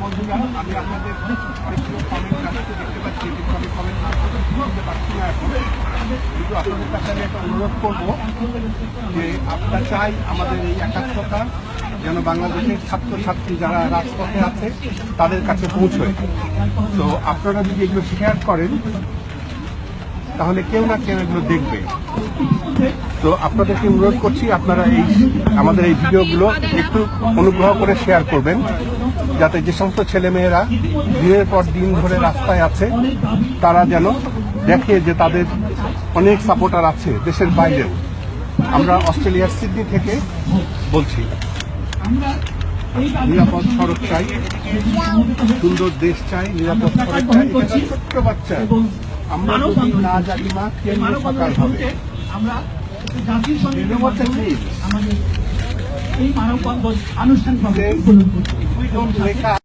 বন্ধুরা, আমি আপনাদের অনেকগুলো কমেন্ট আসতে দেখতে পাচ্ছি, কিন্তু আমি কমেন্ট করতে পারছি না এখন। কিন্তু আপনাদের কাছে আমি একটা অনুরোধ করবো যে আপনারা চাই আমাদের এই একাত্মতা যেন বাংলাদেশের ছাত্রছাত্রী যারা রাজপথে আছে তাদের কাছে পৌঁছয়। তো আপনারা যদি এগুলো শেয়ার করেন তাহলে কেউ না কেউ এগুলো দেখবে। তো আপনাদেরকে অনুরোধ করছি আপনারা আমাদের এই ভিডিওগুলো একটু অনুগ্রহ করে শেয়ার করবেন, যাতে যে সমস্ত ছেলেমেয়েরা দিনের পর দিন ধরে রাস্তায় আছে তারা যেন দেখে যে তাদের অনেক সাপোর্টার আছে দেশের বাইরেও। আমরা অস্ট্রেলিয়ার সিডনি থেকে বলছি। নিরাপদ সড়ক চাই, সুন্দর দেশ চাই, নিরাপদ সড়ক চাই। ছোট্ট বাচ্চা, আমরা যদি না জানি মা কেমন সকাল হবে। আমরা জাতির সঙ্গে আমাদের এই মানববন্ধন আনুষ্ঠানিকভাবে